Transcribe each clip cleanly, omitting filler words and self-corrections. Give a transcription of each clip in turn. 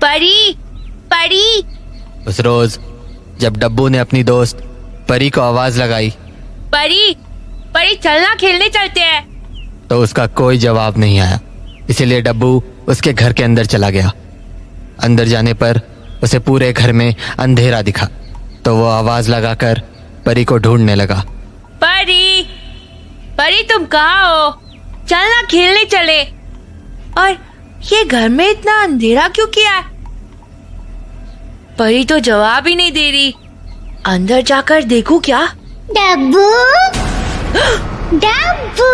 परी, परी। उस रोज जब डब्बू ने अपनी दोस्त परी को आवाज लगाई, परी, परी चलना खेलने चलते हैं, तो उसका कोई जवाब नहीं आया। इसीलिए डब्बू उसके घर के अंदर चला गया। अंदर जाने पर उसे पूरे घर में अंधेरा दिखा, तो वो आवाज लगाकर परी को ढूंढने लगा। परी, परी तुम कहाँ हो? चलना खेलने चले। और ये घर में इतना अंधेरा क्यों किया है? परी तो जवाब ही नहीं दे रही। अंदर जाकर देखूं क्या? डब्बू, डब्बू।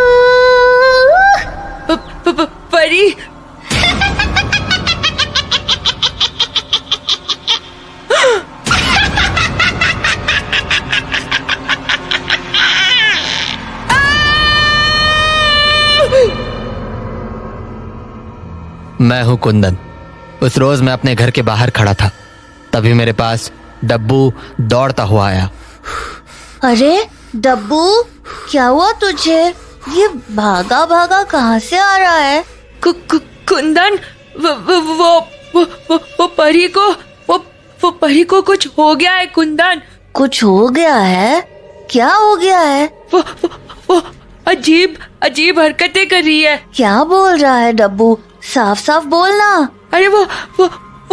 परी, मैं हूं कुंदन। उस रोज मैं अपने घर के बाहर खड़ा था, तभी मेरे पास डब्बू दौड़ता हुआ आया। अरे डब्बू, क्या हुआ तुझे? ये भागा भागा कहाँ से आ रहा है? कुंदन, वो परी को वो परी को कुछ हो गया है कुंदन। कुछ हो गया है? क्या हो गया है? वो अजीब अजीब हरकतें कर रही है। क्या बोल रहा है डब्बू? साफ साफ बोलना। अरे वो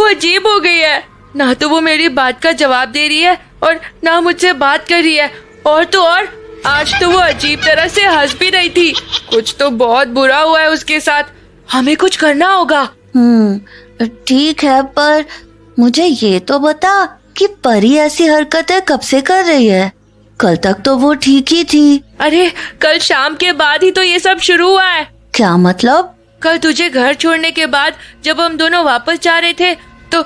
अजीब हो गई है। ना तो वो मेरी बात का जवाब दे रही है और ना मुझसे बात कर रही है। और तो और आज तो वो अजीब तरह से हंस भी रही थी। कुछ तो बहुत बुरा हुआ है उसके साथ। हमें कुछ करना होगा। ठीक है, पर मुझे ये तो बता कि परी ऐसी हरकतें कब से कर रही है? कल तक तो वो ठीक ही थी। अरे कल शाम के बाद ही तो ये सब शुरू हुआ है। क्या मतलब? कल तुझे घर छोड़ने के बाद जब हम दोनों वापस जा रहे थे तो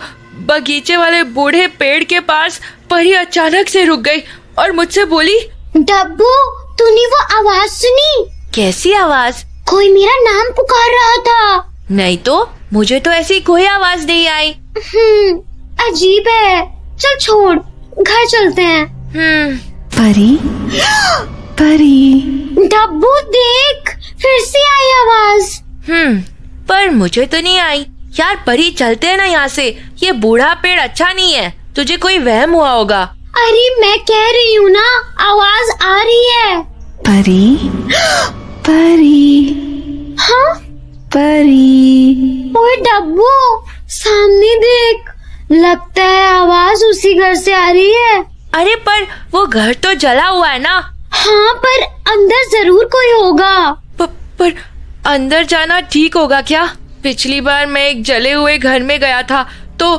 बगीचे वाले बूढ़े पेड़ के पास परी अचानक से रुक गई और मुझसे बोली, डब्बू, तूने वो आवाज सुनी? कैसी आवाज? कोई मेरा नाम पुकार रहा था। नहीं तो, मुझे तो ऐसी कोई आवाज नहीं आई। अजीब है। चल छोड़, घर चलते हैं। परी, परी। डब्बू देख, फिर से आई आवाज। पर मुझे तो नहीं आई। यार परी, चलते हैं ना यहाँ से। ये बूढ़ा पेड़ अच्छा नहीं है। तुझे कोई वहम हुआ होगा। अरे मैं कह रही हूँ ना, आवाज आ रही है। परी, परी। हाँ परी। ओए डब्बू, सामने देख, लगता है आवाज उसी घर से आ रही है। अरे पर वो घर तो जला हुआ है ना। हाँ, पर अंदर जरूर कोई होगा। पर अंदर जाना ठीक होगा क्या? पिछली बार मैं एक जले हुए घर में गया था तो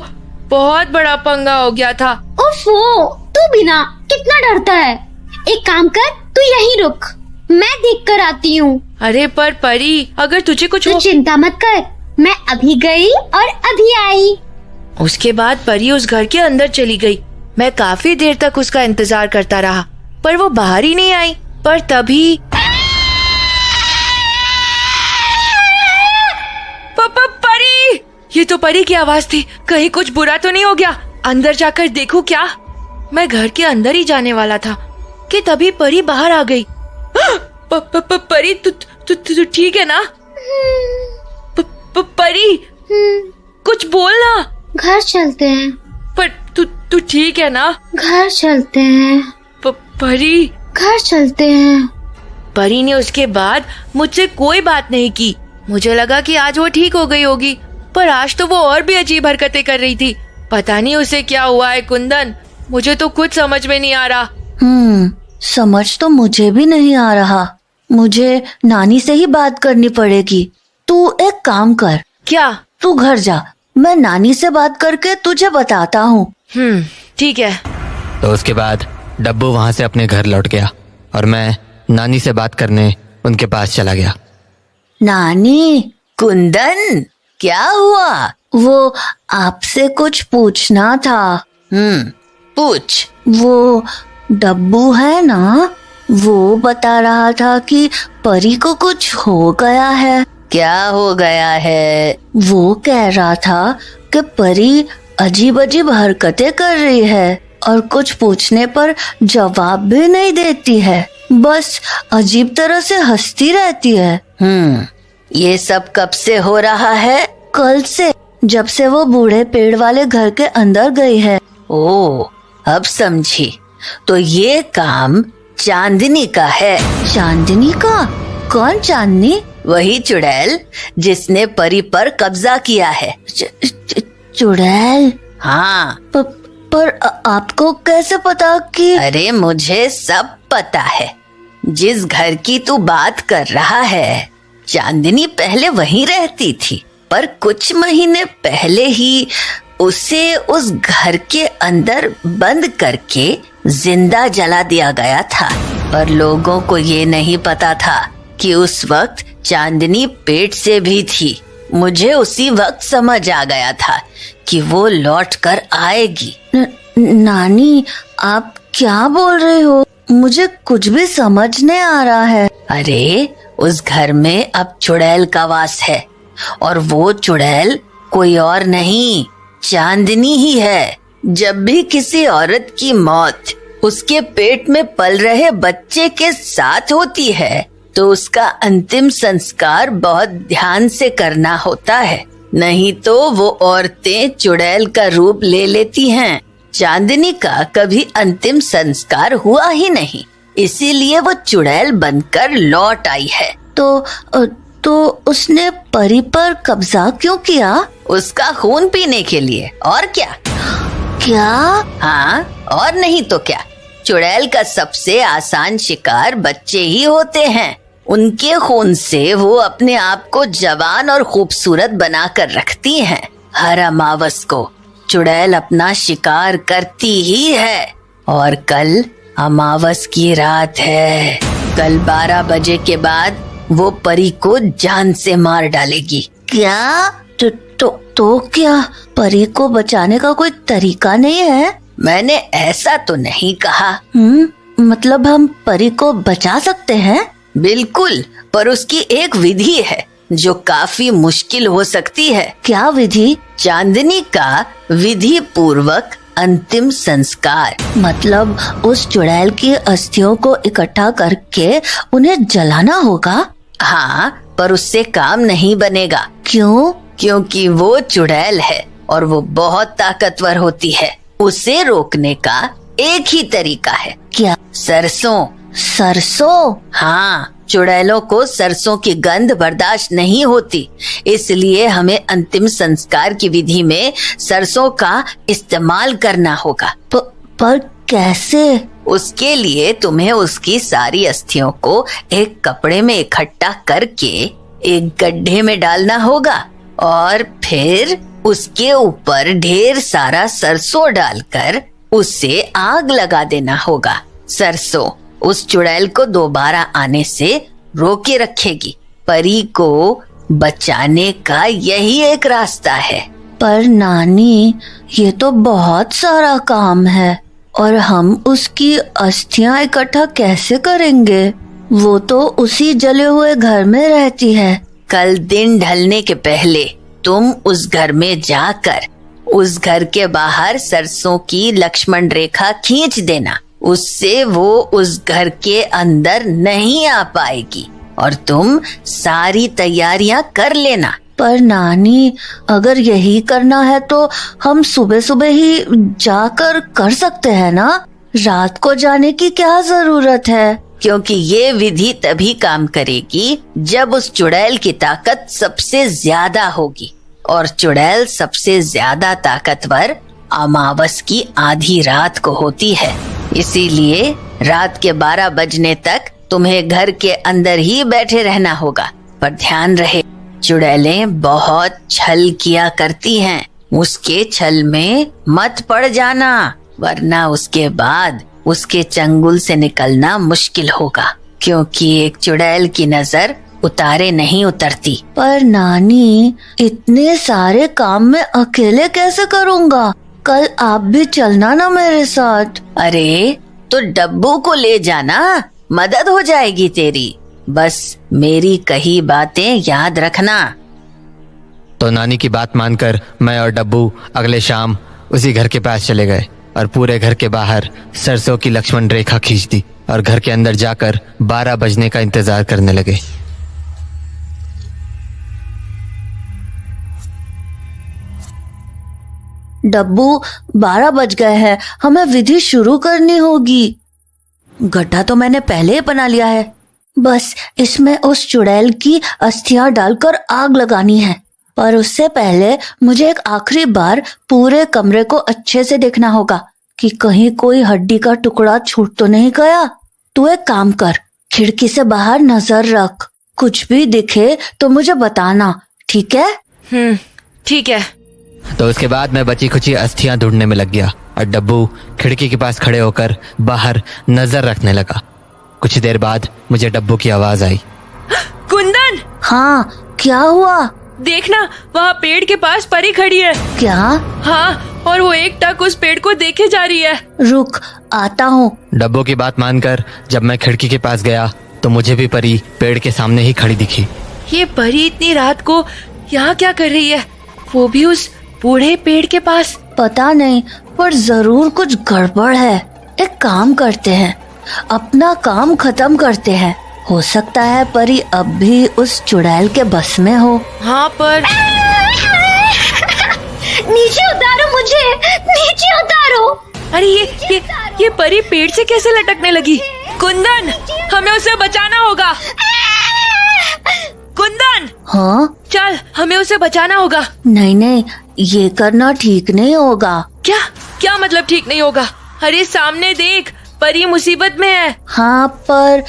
बहुत बड़ा पंगा हो गया था। ओफो, तू बिना कितना डरता है। एक काम कर, तू यहीं रुक, मैं देख कर आती हूँ। अरे पर परी, अगर तुझे कुछ तू चिंता मत कर, मैं अभी गई और अभी आई। उसके बाद परी उस घर के अंदर चली गई। मैं काफी देर तक उसका इंतजार करता रहा, पर वो बाहर ही नहीं आई। पर तभी परी, ये तो परी की आवाज थी। कहीं कुछ बुरा तो नहीं हो गया? अंदर जाकर देखूं क्या? मैं घर के अंदर ही जाने वाला था कि तभी परी बाहर आ गई। परी, तू ठीक है ना? परी, कुछ बोलना। घर चलते हैं। पर तू ठीक है ना? घर चलते हैं। परी, घर चलते हैं। परी ने उसके बाद मुझसे कोई बात नहीं की। मुझे लगा कि आज वो ठीक हो गई होगी, पर आज तो वो और भी अजीब हरकतें कर रही थी। पता नहीं उसे क्या हुआ है कुंदन। मुझे तो कुछ समझ में नहीं आ रहा। समझ तो मुझे भी नहीं आ रहा। मुझे नानी से ही बात करनी पड़ेगी। तू एक काम कर। क्या? तू घर जा, मैं नानी से बात करके तुझे बताता हूँ। ठीक है। तो उसके बाद डब्बू वहां से अपने घर लौट गया और मैं नानी से बात करने उनके पास चला गया। नानी, कुंदन, क्या हुआ? वो आपसे कुछ पूछना था। पूछ। वो डब्बू है ना, वो बता रहा था कि परी को कुछ हो गया है। क्या हो गया है? वो कह रहा था कि परी अजीब अजीब हरकतें कर रही है और कुछ पूछने पर जवाब भी नहीं देती है, बस अजीब तरह से हंसती रहती है। ये सब कब से हो रहा है? कल से, जब से वो बूढ़े पेड़ वाले घर के अंदर गई है। ओ, अब समझी। तो ये काम चांदनी का है। चांदनी का? कौन चांदनी? वही चुड़ैल जिसने परी पर कब्जा किया है। चुड़ैल? हाँ। पर आपको कैसे पता कि? अरे मुझे सब पता है। जिस घर की तू बात कर रहा है, चांदनी पहले वहीं रहती थी, पर कुछ महीने पहले ही उसे उस घर के अंदर बंद करके जिंदा जला दिया गया था। पर लोगों को ये नहीं पता था कि उस वक्त चांदनी पेट से भी थी। मुझे उसी वक्त समझ आ गया था कि वो लौट कर आएगी। नानी, आप क्या बोल रहे हो? मुझे कुछ भी समझ नहीं आ रहा है। अरे उस घर में अब चुड़ैल का वास है, और वो चुड़ैल कोई और नहीं, चांदनी ही है। जब भी किसी औरत की मौत उसके पेट में पल रहे बच्चे के साथ होती है, तो उसका अंतिम संस्कार बहुत ध्यान से करना होता है, नहीं तो वो औरतें चुड़ैल का रूप ले लेती हैं। चांदनी का कभी अंतिम संस्कार हुआ ही नहीं, इसीलिए वो चुड़ैल बनकर लौट आई है। तो उसने परी पर कब्जा क्यों किया? उसका खून पीने के लिए, और क्या? हाँ, और नहीं तो क्या। चुड़ैल का सबसे आसान शिकार बच्चे ही होते हैं। उनके खून से वो अपने आप को जवान और खूबसूरत बना कर रखती हैं। हर अमावस को चुड़ैल अपना शिकार करती ही है, और कल अमावस की रात है। कल 12 बजे के बाद वो परी को जान से मार डालेगी। क्या? तो क्या परी को बचाने का कोई तरीका नहीं है? मैंने ऐसा तो नहीं कहा। मतलब हम परी को बचा सकते हैं? बिल्कुल, पर उसकी एक विधि है जो काफी मुश्किल हो सकती है। क्या विधि? चांदनी का विधि पूर्वक अंतिम संस्कार। मतलब उस चुड़ैल की अस्थियों को इकट्ठा करके उन्हें जलाना होगा? हाँ, पर उससे काम नहीं बनेगा। क्यों? क्योंकि वो चुड़ैल है और वो बहुत ताकतवर होती है। उसे रोकने का एक ही तरीका है। क्या? सरसों? हाँ, चुड़ैलों को सरसों की गंध बर्दाश्त नहीं होती, इसलिए हमें अंतिम संस्कार की विधि में सरसों का इस्तेमाल करना होगा। पर कैसे? उसके लिए तुम्हें उसकी सारी अस्थियों को एक कपड़े में इकट्ठा करके एक गड्ढे में डालना होगा, और फिर उसके ऊपर ढेर सारा सरसों डालकर उसे आग लगा देना होगा। सरसों उस चुड़ैल को दोबारा आने से रोके रखेगी। परी को बचाने का यही एक रास्ता है। पर नानी, ये तो बहुत सारा काम है, और हम उसकी अस्थियां इकट्ठा कैसे करेंगे? वो तो उसी जले हुए घर में रहती है। कल दिन ढलने के पहले तुम उस घर में जाकर उस घर के बाहर सरसों की लक्ष्मण रेखा खींच देना। उससे वो उस घर के अंदर नहीं आ पाएगी, और तुम सारी तैयारियां कर लेना। पर नानी, अगर यही करना है तो हम सुबह सुबह ही जाकर कर सकते हैं ना? रात को जाने की क्या जरूरत है? क्योंकि ये विधि तभी काम करेगी जब उस चुड़ैल की ताकत सबसे ज्यादा होगी, और चुड़ैल सबसे ज्यादा ताकतवर अमावस की आधी रात को होती है। इसीलिए रात के 12 बजने तक तुम्हें घर के अंदर ही बैठे रहना होगा। पर ध्यान रहे, चुड़ैलें बहुत छल किया करती हैं। उसके छल में मत पड़ जाना, वरना उसके बाद उसके चंगुल से निकलना मुश्किल होगा, क्योंकि एक चुड़ैल की नजर उतारे नहीं उतरती। पर नानी, इतने सारे काम मैं अकेले कैसे करूँगा? कल आप भी चलना ना मेरे साथ। अरे तो डब्बू को ले जाना, मदद हो जाएगी तेरी। बस मेरी कही बातें याद रखना। तो नानी की बात मानकर मैं और डब्बू अगले शाम उसी घर के पास चले गए और पूरे घर के बाहर सरसों की लक्ष्मण रेखा खींच दी और घर के अंदर जाकर 12 बजने का इंतजार करने लगे। डब्बू 12 बज गए हैं, हमें विधि शुरू करनी होगी। गड्ढा तो मैंने पहले ही बना लिया है, बस इसमें उस चुड़ैल की अस्थियां डालकर आग लगानी है। पर उससे पहले मुझे एक आखिरी बार पूरे कमरे को अच्छे से देखना होगा कि कहीं कोई हड्डी का टुकड़ा छूट तो नहीं गया। तू एक काम कर, खिड़की से बाहर नजर रख, कुछ भी दिखे तो मुझे बताना, ठीक है? ठीक है। तो उसके बाद मैं बची खुची अस्थियां ढूंढने में लग गया और डब्बू खिड़की के पास खड़े होकर बाहर नजर रखने लगा। कुछ देर बाद मुझे डब्बू की आवाज आई। कुंदन! हाँ, क्या हुआ? देखना, वहाँ पेड़ के पास परी खड़ी है। क्या? हाँ, और वो एक टक उस पेड़ को देखे जा रही है। रुक, आता हूँ। डब्बू की बात मानकर जब मैं खिड़की के पास गया तो मुझे भी परी पेड़ के सामने ही खड़ी दिखी। ये परी इतनी रात को यहाँ क्या कर रही है, वो भी उस बूढ़े पेड़ के पास? पता नहीं, पर जरूर कुछ गड़बड़ है। एक काम करते हैं, अपना काम खत्म करते हैं। हो सकता है परी अब भी उस चुड़ैल के बस में हो। हाँ, पर नीचे उतारो मुझे, नीचे उतारो। अरे ये परी पेड़ से कैसे लटकने लगी? कुंदन, हमें उसे बचाना होगा। कुंदन! हाँ? चल, हमें उसे बचाना होगा। नहीं नहीं, ये करना ठीक नहीं होगा। क्या क्या मतलब ठीक नहीं होगा? अरे सामने देख, परी मुसीबत में है। हाँ, पर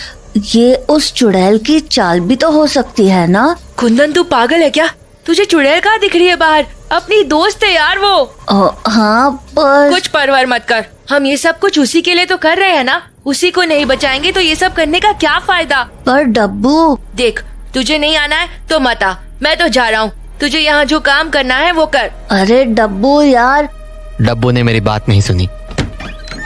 ये उस चुड़ैल की चाल भी तो हो सकती है ना? कुंदन, तू पागल है क्या? तुझे चुड़ैल कहाँ दिख रही है बाहर? अपनी दोस्त है यार वो। हाँ, पर कुछ परवाह मत कर, हम ये सब कुछ उसी के लिए तो कर रहे हैं ना। उसी को नहीं बचाएंगे तो ये सब करने का क्या फायदा? पर डब्बू, देख, तुझे नहीं आना है तो मत आ, मैं तो जा रहा हूँ। तुझे यहाँ जो काम करना है वो कर। अरे डब्बू यार। डब्बू ने मेरी बात नहीं सुनी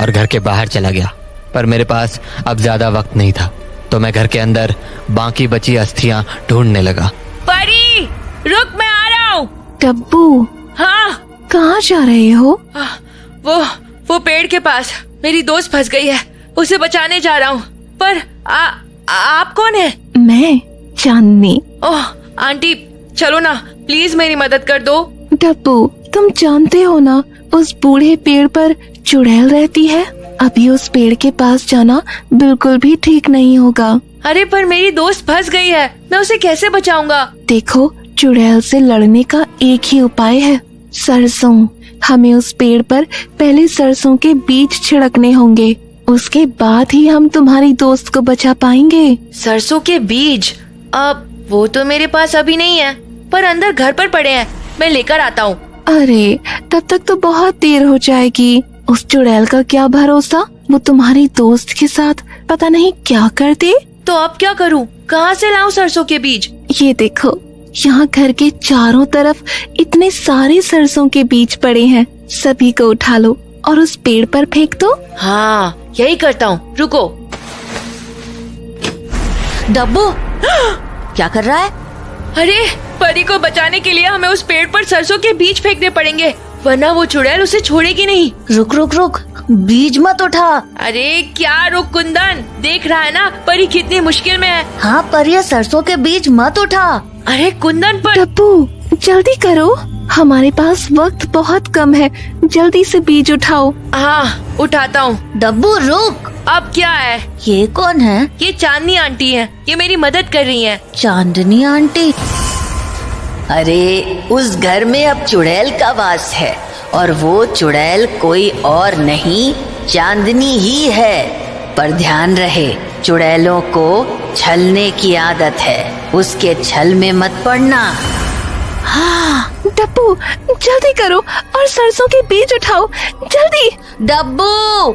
और घर के बाहर चला गया। पर मेरे पास अब ज्यादा वक्त नहीं था, तो मैं घर के अंदर बाकी बची अस्थियां ढूंढने लगा। परी, रुक, मैं आ रहा हूँ। डब्बू, हाँ, कहाँ जा रहे हो? वो पेड़ के पास मेरी दोस्त फंस गई है, उसे बचाने जा रहा हूँ। पर आप कौन है? मैं चांदनी। ओह आंटी, चलो ना, प्लीज मेरी मदद कर दो। डब्बू, तुम जानते हो ना उस बूढ़े पेड़ पर चुड़ैल रहती है। अभी उस पेड़ के पास जाना बिल्कुल भी ठीक नहीं होगा। अरे पर मेरी दोस्त फंस गई है, मैं उसे कैसे बचाऊंगा? देखो, चुड़ैल से लड़ने का एक ही उपाय है, सरसों। हमें उस पेड़ पर पहले सरसों के बीज छिड़कने होंगे, उसके बाद ही हम तुम्हारी दोस्त को बचा पाएंगे। सरसों के बीज? अब वो तो मेरे पास अभी नहीं है, पर अंदर घर पर पड़े हैं, मैं लेकर आता हूँ। अरे तब तक तो बहुत देर हो जाएगी। उस चुड़ैल का क्या भरोसा, वो तुम्हारी दोस्त के साथ पता नहीं क्या कर दे। तो अब क्या करूँ? कहाँ से लाऊं सरसों के बीज? ये देखो, यहाँ घर के चारों तरफ इतने सारे सरसों के बीज पड़े हैं, सभी को उठा लो और उस पेड़ पर फेंक दो। हाँ, यही करता हूँ, रुको। डब्बू, क्या कर रहा है? अरे परी को बचाने के लिए हमें उस पेड़ पर सरसों के बीज फेंकने पड़ेंगे, वरना वो चुड़ैल उसे छोड़ेगी नहीं। रुक रुक रुक, बीज मत उठा। अरे क्या रुक कुंदन, देख रहा है ना परी कितनी मुश्किल में है। हाँ, पर ये सरसों के बीज मत उठा। अरे कुंदन, पर डब्बू, जल्दी करो, हमारे पास वक्त बहुत कम है, जल्दी से बीज उठाओ। हाँ, उठाता हूँ। डब्बू रुक। अब क्या है? ये कौन है? ये चांदनी आंटी है, ये मेरी मदद कर रही है। चांदनी आंटी? अरे उस घर में अब चुड़ैल का वास है, और वो चुड़ैल कोई और नहीं, चांदनी ही है। पर ध्यान रहे, चुड़ैलों को छलने की आदत है, उसके छल में मत पड़ना। हाँ, डब्बू जल्दी करो और सरसों के बीज उठाओ, जल्दी। डब्बू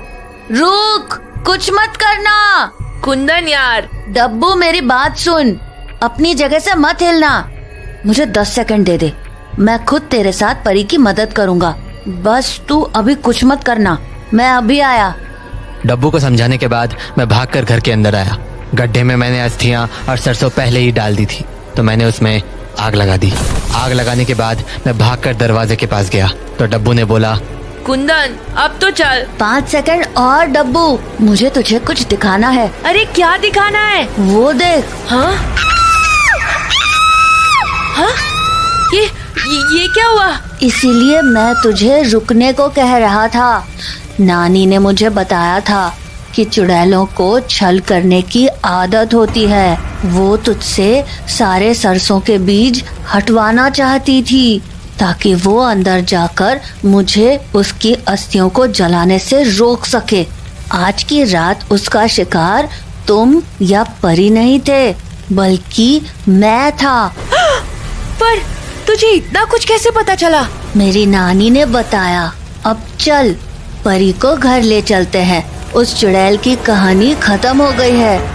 रुक, कुछ मत करना। कुंदन यार। डब्बू मेरी बात सुन, अपनी जगह से मत हिलना। मुझे 10 सेकंड दे दे, मैं खुद तेरे साथ परी की मदद करूंगा। बस तू अभी कुछ मत करना, मैं अभी आया। डब्बू को समझाने के बाद मैं भागकर घर के अंदर आया। गड्ढे में मैंने अस्थियां और सरसों पहले ही डाल दी थी, तो मैंने उसमें आग लगा दी। आग लगाने के बाद मैं भागकर दरवाजे के पास गया तो डब्बू ने बोला, कुंदन अब तो चल। 5 सेकंड और डब्बू, मुझे तुझे कुछ दिखाना है। अरे क्या दिखाना है? वो देख। हाँ? हाँ? ये क्या हुआ? इसीलिए मैं तुझे रुकने को कह रहा था। नानी ने मुझे बताया था कि चुड़ैलों को छल करने की आदत होती है। वो तुझसे सारे सरसों के बीज हटवाना चाहती थी ताकि वो अंदर जाकर मुझे उसकी अस्थियों को जलाने से रोक सके। आज की रात उसका शिकार तुम या परी नहीं थे, बल्कि मैं था। पर तुझे इतना कुछ कैसे पता चला? मेरी नानी ने बताया। अब चल, परी को घर ले चलते हैं। उस चुड़ैल की कहानी खत्म हो गई है।